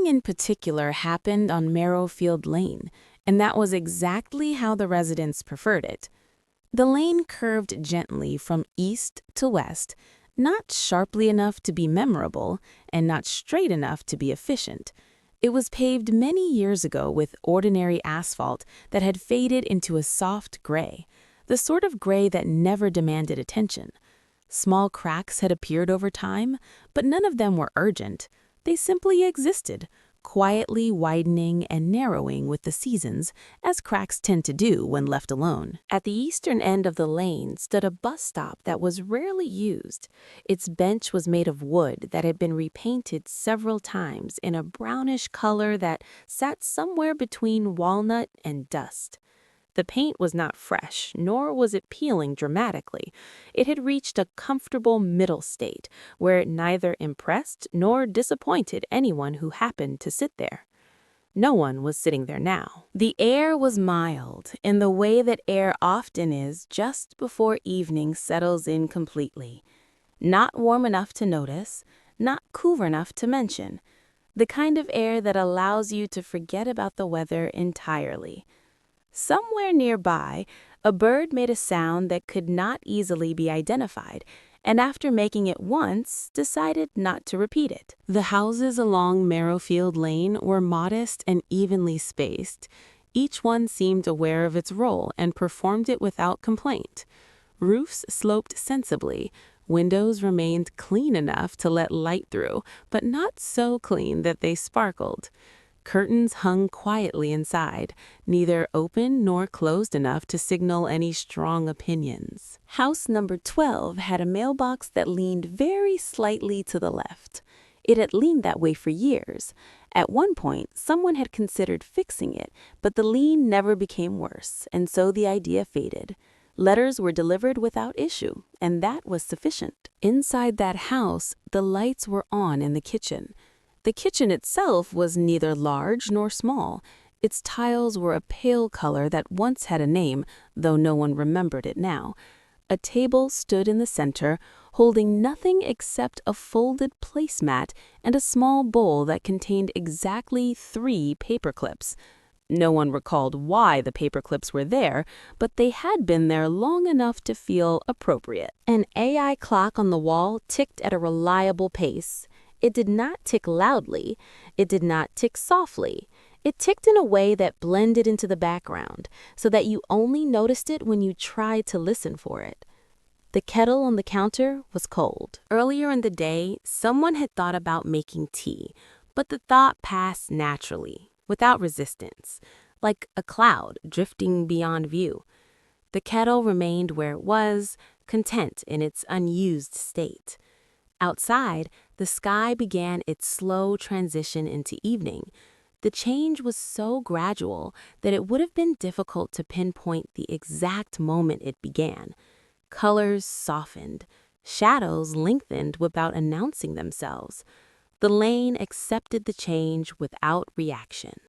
in particular happened on Marrowfield Lane, and that was exactly how the residents preferred it. The lane curved gently from east to west, not sharply enough to be memorable and not straight enough to be efficient. It was paved many years ago with ordinary asphalt that had faded into a soft gray, the sort of gray that never demanded attention. Small cracks had appeared over time, but none of them were urgent. They simply existed, quietly widening and narrowing with the seasons, as cracks tend to do when left alone. At the eastern end of the lane stood a bus stop that was rarely used. Its bench was made of wood that had been repainted several times in a brownish color that sat somewhere between walnut and dust. The paint was not fresh, nor was it peeling dramatically. It had reached a comfortable middle state, where it neither impressed nor disappointed anyone who happened to sit there. No one was sitting there now. The air was mild, in the way that air often is just before evening settles in completely. Not warm enough to notice, not cool enough to mention. The kind of air that allows you to forget about the weather entirely. Somewhere nearby, a bird made a sound that could not easily be identified, and after making it once, decided not to repeat it. The houses along Marrowfield Lane were modest and evenly spaced. Each one seemed aware of its role and performed it without complaint. Roofs sloped sensibly. Windows remained clean enough to let light through, but not so clean that they sparkled. Curtains hung quietly inside, neither open nor closed enough to signal any strong opinions. House number 12 had a mailbox that leaned very slightly to the left. It had leaned that way for years. At one point, someone had considered fixing it, but the lean never became worse, and so the idea faded. Letters were delivered without issue, and that was sufficient. Inside that house, the lights were on in the kitchen. The kitchen itself was neither large nor small. Its tiles were a pale color that once had a name, though no one remembered it now. A table stood in the center, holding nothing except a folded placemat and a small bowl that contained exactly 3 paperclips. No one recalled why the paperclips were there, but they had been there long enough to feel appropriate. An AI clock on the wall ticked at a reliable pace. It did not tick loudly. It did not tick softly. It ticked in a way that blended into the background, so that you only noticed it when you tried to listen for it. The kettle on the counter was cold. Earlier in the day, someone had thought about making tea, but the thought passed naturally, without resistance, like a cloud drifting beyond view. The kettle remained where it was, content in its unused state. Outside, the sky began its slow transition into evening. The change was so gradual that it would have been difficult to pinpoint the exact moment it began. Colors softened. Shadows lengthened without announcing themselves. The lane accepted the change without reaction.